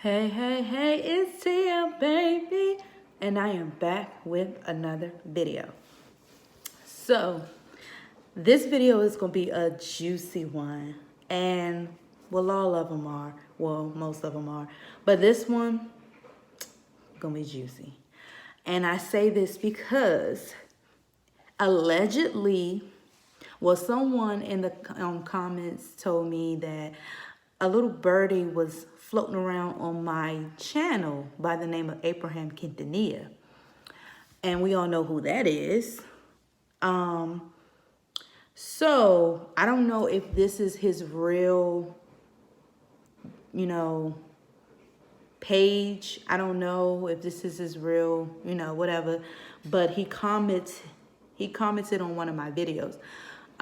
Hey, hey, hey, it's Tia, baby. And I am back with another video. So, this video is going to be a juicy one. And, well, all of them are. Well, most of them are. But this one, going to be juicy. And I say this because, allegedly, well, someone in the comments told me that a little birdie was floating around on my channel by the name of Abraham Quintanilla. And we all know who that is. So I don't know if this is his real, page. I don't know if this is his real, whatever. But he commented on one of my videos.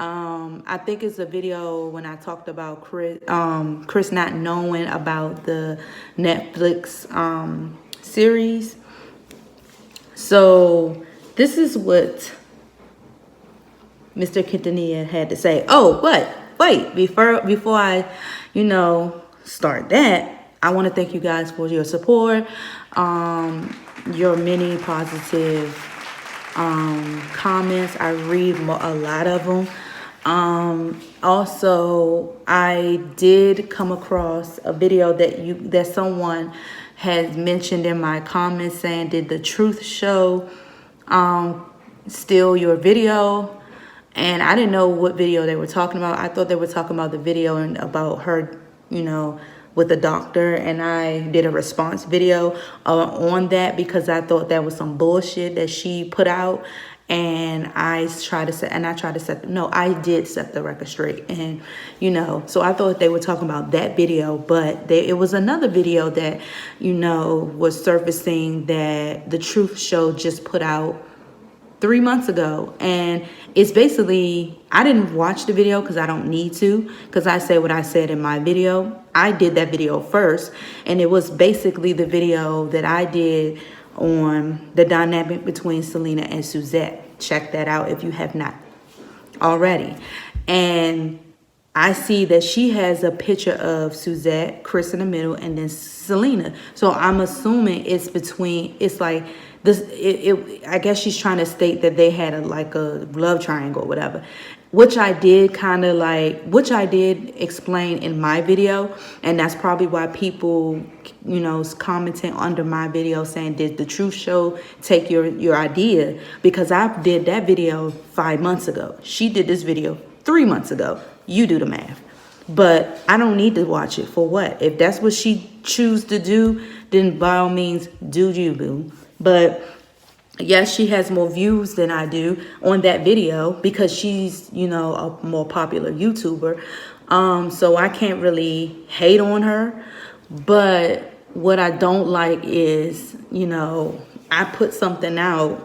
I think it's a video when I talked about Chris not knowing about the Netflix series. So this is what Mr. Quintanilla had to say. Oh, but wait, before I, start that, I want to thank you guys for your support, your many positive comments. I read a lot of them. Also, I did come across a video that someone has mentioned in my comments saying, did the Truth Show steal your video? And I didn't know what video they were talking about. I thought they were talking about the video and about her, with the doctor, and I did a response video on that because I thought that was some bullshit that she put out. And I did set the record straight. And, so I thought they were talking about that video, but it was another video that, was surfacing that the Truth Show just put out 3 months ago. And it's basically, I didn't watch the video because I don't need to, because I say what I said in my video. I did that video first, and it was basically the video that I did on the dynamic between Selena and Suzette. Check that out if you have not already. And I see that she has a picture of Suzette, Chris in the middle, and then Selena. So I'm assuming it's like this. I guess she's trying to state that they had a love triangle or whatever, which I did explain in my video. And that's probably why people, commenting under my video saying, did the Truth Show take your idea? Because I did that video 5 months ago. She did this video 3 months ago. You do the math. But I don't need to watch it for what? If that's what she choose to do, then by all means, do you, boo. But yes, she has more views than I do on that video because she's, a more popular YouTuber. So I can't really hate on her. But what I don't like is, I put something out,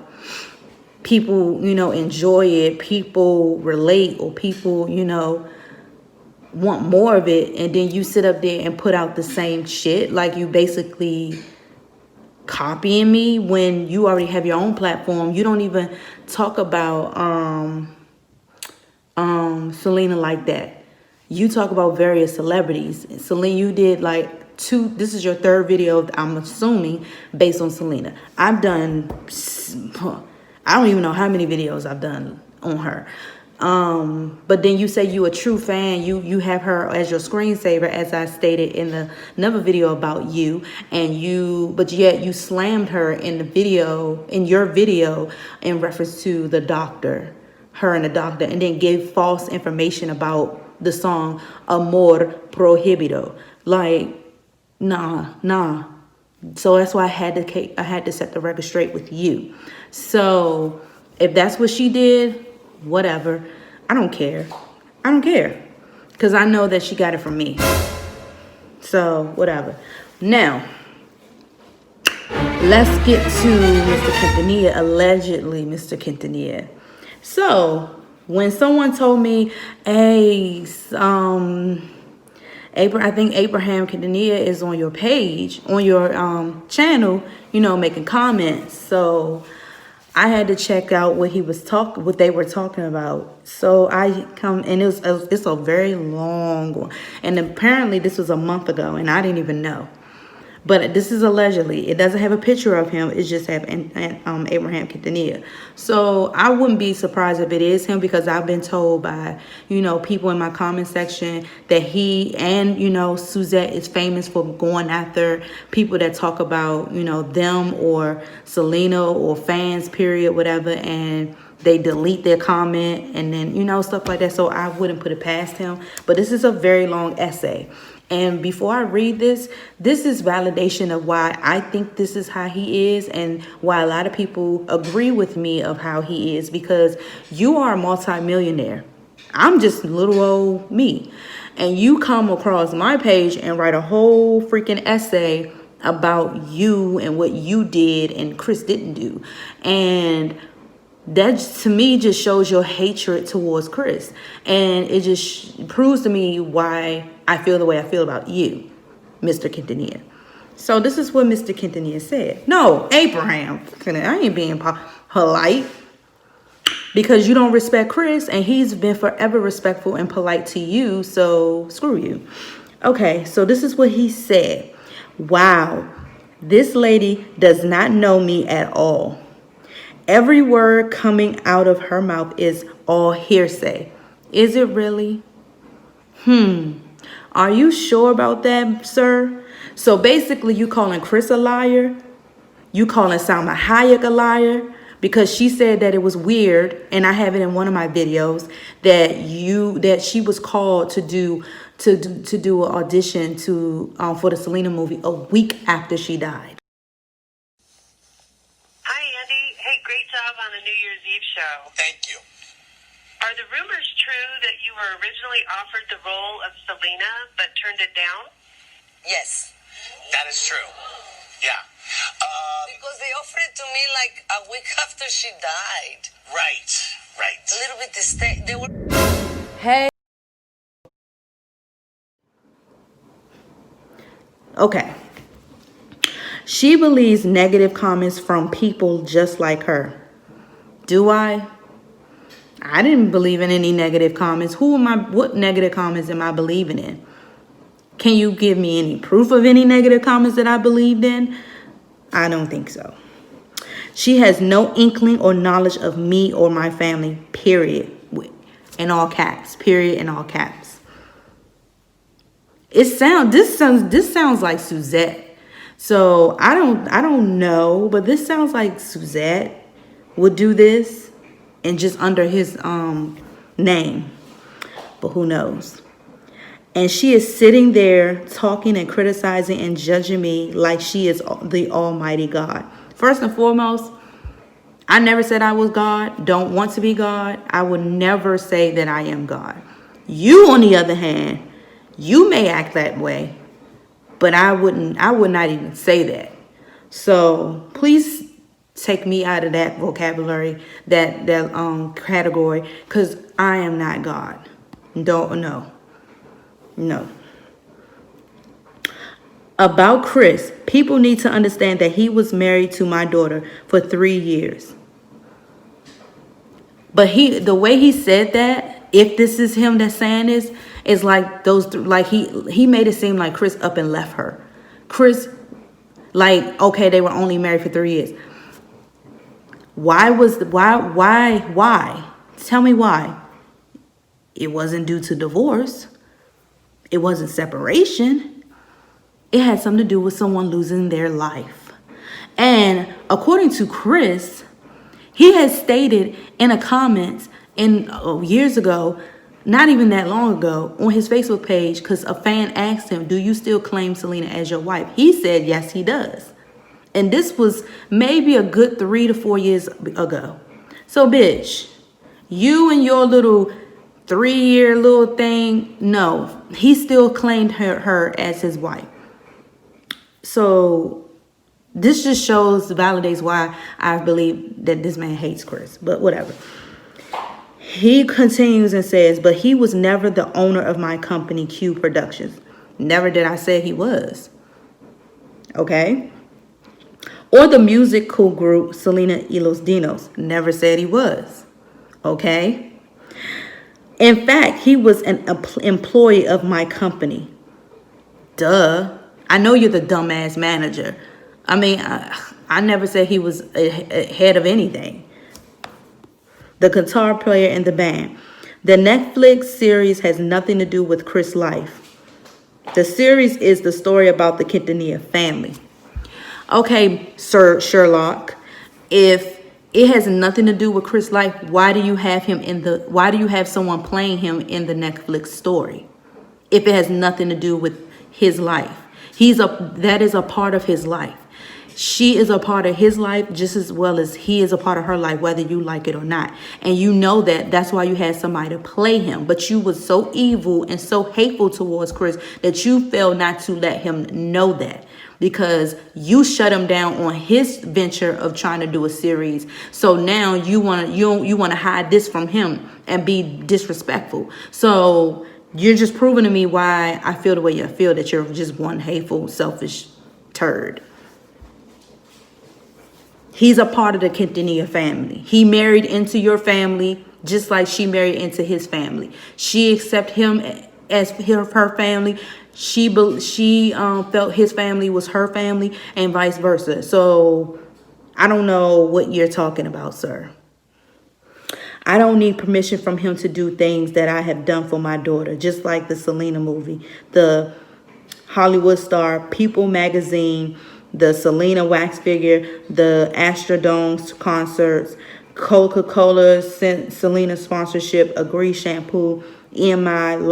people, enjoy it, people relate, or people, want more of it, and then you sit up there and put out the same shit, like you basically copying me when you already have your own platform. You don't even talk about Selena like that. You talk about various celebrities. Selena, you did this is your third video, I'm assuming, based on Selena. I don't even know how many videos I've done on her. But then you say you a true fan. You have her as your screensaver, as I stated in another video about you, but yet you slammed her in your video in reference to the doctor, her and the doctor, and then gave false information about the song Amor Prohibido. Nah. So that's why I had to set the record straight with you. So if that's what she did, whatever. I don't care. Because I know that she got it from me. So, whatever. Now, let's get to Mr. Quintanilla, allegedly Mr. Quintanilla. So, when someone told me, hey, I think Abraham Quintanilla is on your page, on your channel, making comments. So I had to check out what they were talking about. So I come, and it's a very long one. And apparently this was a month ago, and I didn't even know. But this is allegedly. It doesn't have a picture of him. It just have Abraham Quintanilla. So I wouldn't be surprised if it is him, because I've been told by, people in my comment section that he and, Suzette is famous for going after people that talk about, them or Selena or fans, period, whatever. And they delete their comment and then, stuff like that. So I wouldn't put it past him. But this is a very long essay. And before I read this is validation of why I think this is how he is, and why a lot of people agree with me of how he is, because you are a multimillionaire. I'm just little old me. And you come across my page and write a whole freaking essay about you and what you did and Chris didn't do. And that, to me, just shows your hatred towards Chris. And it just proves to me why I feel the way I feel about you, Mr. Quintanilla. So this is what Mr. Quintanilla said. No, Abraham. I ain't being polite. Because you don't respect Chris, and he's been forever respectful and polite to you. So screw you. Okay, so this is what he said. Wow, this lady does not know me at all. Every word coming out of her mouth is all hearsay. Is it really? Are you sure about that, sir? So basically, you calling Chris a liar? You calling Salma Hayek a liar? Because she said that it was weird, and I have it in one of my videos, that she was called to do an audition for the Selena movie a week after she died. Great job on the New Year's Eve show. Thank you. Are the rumors true that you were originally offered the role of Selena but turned it down? Yes. That is true. Yeah. Because they offered it to me like a week after she died. Right. A little bit distinct. They were... Hey. Okay. She believes negative comments from people just like her. Do I? I didn't believe in any negative comments. What negative comments am I believing in? Can you give me any proof of any negative comments that I believed in? I don't think so. She has no inkling or knowledge of me or my family, period. In all caps, period, in all caps. This sounds like Suzette. So I don't know, but this sounds like Suzette would do this and just under his name. But who knows? And she is sitting there talking and criticizing and judging me like she is the Almighty God. First and foremost, I never said I was God, don't want to be God. I would never say that I am God. You, on the other hand, you may act that way. But I would not even say that. So please take me out of that vocabulary, that category, because I am not God. No. About Chris, people need to understand that he was married to my daughter for 3 years. But the way he said that, if this is him that's saying this, is like he made it seem like Chris up and left her. Chris, okay, they were only married for 3 years. Why? Tell me why. It wasn't due to divorce. It wasn't separation. It had something to do with someone losing their life. And according to Chris, he has stated in a comment years ago, not even that long ago, on his Facebook page, because a fan asked him, do you still claim Selena as your wife? He said, yes, he does. And this was maybe a good 3 to 4 years ago. So, bitch, you and your little 3-year little thing, no, he still claimed her as his wife. So this just validates why I believe that this man hates Chris, but whatever. He continues and says, but he was never the owner of my company, Q Productions. Never did I say he was. Okay? Or the musical group, Selena y Los Dinos. Never said he was. Okay? In fact, he was an employee of my company. Duh. I know you're the dumbass manager. I mean, I never said he was ahead of anything. The guitar player in the band. The Netflix series has nothing to do with Chris' life. The series is the story about the Quintanilla family. Okay, Sir Sherlock, if it has nothing to do with Chris' life, why do you have someone playing him in the Netflix story? If it has nothing to do with his life. That is a part of his life. She is a part of his life just as well as he is a part of her life, whether you like it or not. And you know that. That's why you had somebody to play him. But you was so evil and so hateful towards Chris that you failed not to let him know that. Because you shut him down on his venture of trying to do a series. So now you want to hide this from him and be disrespectful. So you're just proving to me why I feel the way I feel, that you're just one hateful, selfish turd. He's a part of the Quintanilla family. He married into your family just like she married into his family. She accepted him as her family. She felt his family was her family and vice versa. So I don't know what you're talking about, sir. I don't need permission from him to do things that I have done for my daughter, just like the Selena movie, the Hollywood Star, People magazine, the Selena wax figure, the Astrodome concerts, Coca-Cola, Selena sponsorship, Agree shampoo, EMI,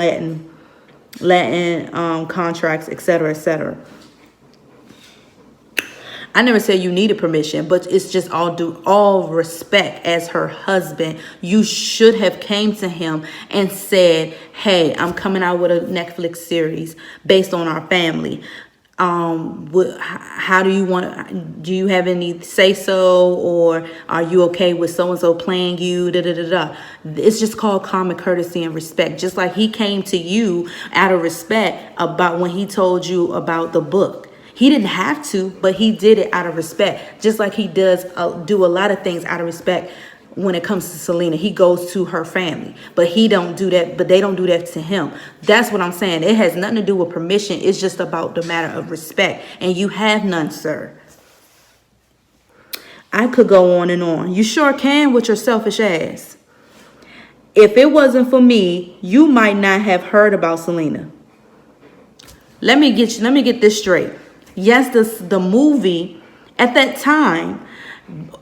Latin contracts, etc., etc. I never said you needed permission, but it's just all respect as her husband. You should have came to him and said, hey, I'm coming out with a Netflix series based on our family. How do you want? Do you have any say so, or are you okay with so and so playing you? It's just called common courtesy and respect. Just like he came to you out of respect about when he told you about the book. He didn't have to, but he did it out of respect. Just like he does do a lot of things out of respect. When it comes to Selena, he goes to her family, but he don't do that. But they don't do that to him. That's what I'm saying. It has nothing to do with permission. It's just about the matter of respect, and you have none, sir. I could go on and on. You sure can with your selfish ass. If it wasn't for me, you might not have heard about Selena. Let me get this straight. Yes, the movie at that time.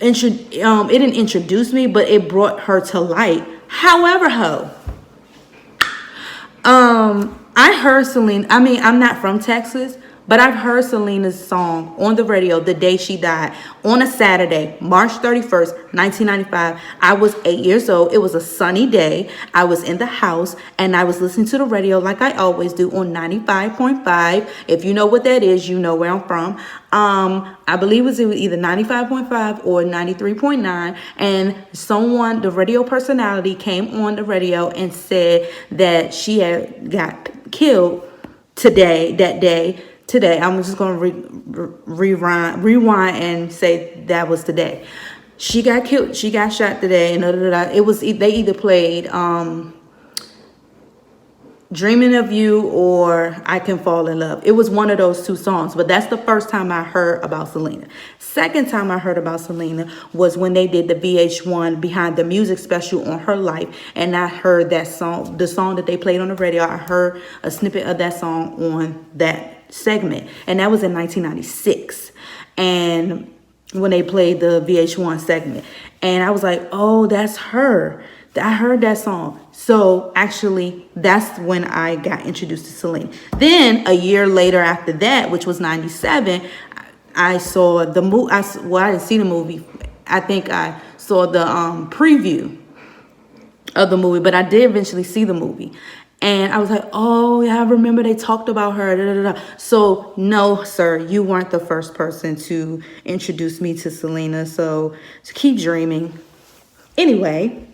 It didn't introduce me, but it brought her to light. However, I heard Selena. I mean, I'm not from Texas, but I've heard Selena's song on the radio the day she died on a Saturday, March 31st, 1995. I was 8 years old. It was a sunny day. I was in the house and I was listening to the radio like I always do on 95.5. If you know what that is, you know where I'm from. I believe it was either 95.5 or 93.9. And the radio personality came on the radio and said that she had got killed that day. Today, I'm just going to rewind and say that was today. She got killed. She got shot today. And they either played Dreaming of You or I Can Fall in Love. It was one of those two songs. But that's the first time I heard about Selena. Second time I heard about Selena was when they did the VH1 Behind the Music special on her life. And I heard that song, the song that they played on the radio. I heard a snippet of that song on that segment, and that was in 1996, and when they played the VH1 segment, and I was like, oh, that's her. I heard that song. So actually that's when I got introduced to Selena. Then a year later after that, which was 97, I saw the movie. I didn't see the movie. I think I saw the preview of the movie, but I did eventually see the movie. And I was like, oh, yeah, I remember they talked about her. So, no, sir, you weren't the first person to introduce me to Selena. So, keep dreaming. Anyway,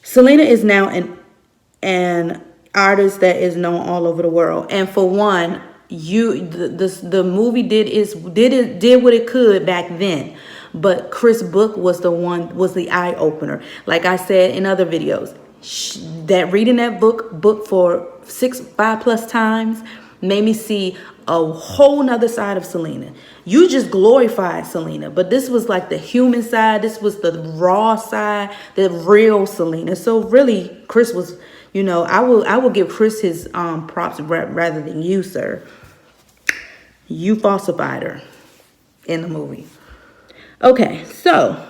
Selena is now an artist that is known all over the world. And for one, the movie did what it could back then. But Chris' book was the eye opener. Like I said in other videos. That reading that book for 5+ times, made me see a whole nother side of Selena. You just glorified Selena, but this was like the human side. This was the raw side, the real Selena. So really, Chris was, I will give Chris his props rather than you, sir. You falsified her in the movie. Okay, so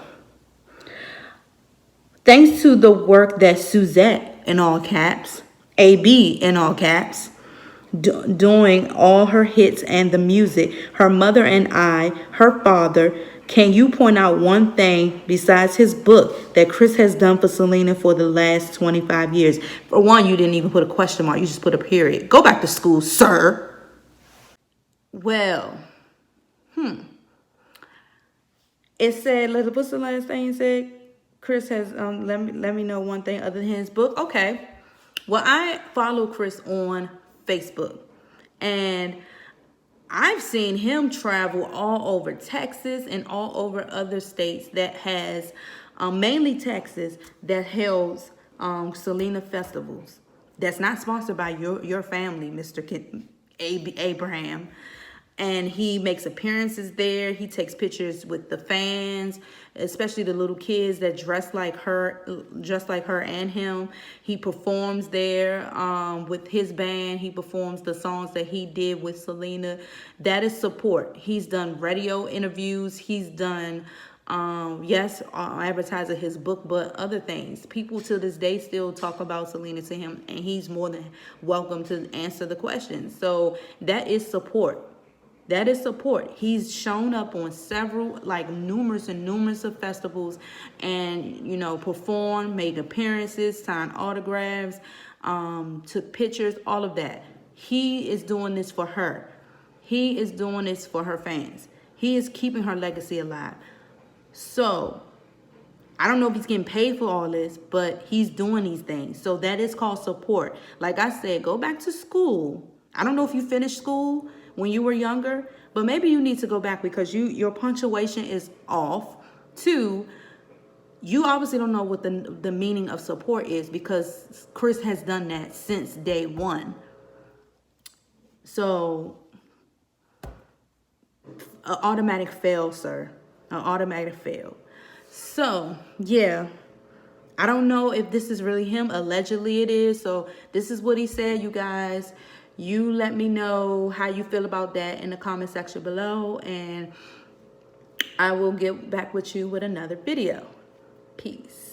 thanks to the work that Suzette, in all caps, AB in all caps, doing all her hits and the music, her mother and I, her father, can you point out one thing besides his book that Chris has done for Selena for the last 25 years? For one, you didn't even put a question mark. You just put a period. Go back to school, sir. Well, it said, what's the last thing you said? Chris has, let me know one thing other than his book. Okay. Well, I follow Chris on Facebook, and I've seen him travel all over Texas and all over other states that has, mainly Texas, that holds Selena festivals. That's not sponsored by your family, Mr. Abraham. And he makes appearances there. He takes pictures with the fans, especially the little kids that dress like her and him. He performs there with his band. He performs the songs that he did with Selena. That is support. He's done radio interviews. He's done advertising his book, but other things. People to this day still talk about Selena to him, and he's more than welcome to answer the questions. So that is support. That is support. He's shown up on several, numerous of festivals, and, performed, made appearances, signed autographs, took pictures, all of that. He is doing this for her. He is doing this for her fans. He is keeping her legacy alive. So I don't know if he's getting paid for all this, but he's doing these things. So that is called support. Like I said, go back to school. I don't know if you finished school when you were younger, but maybe you need to go back because your punctuation is off. 2, you obviously don't know what the meaning of support is, because Chris has done that since day one. So, an automatic fail, sir. An automatic fail. So, yeah. I don't know if this is really him. Allegedly it is. So this is what he said, you guys. You let me know how you feel about that in the comment section below, and I will get back with you with another video. Peace.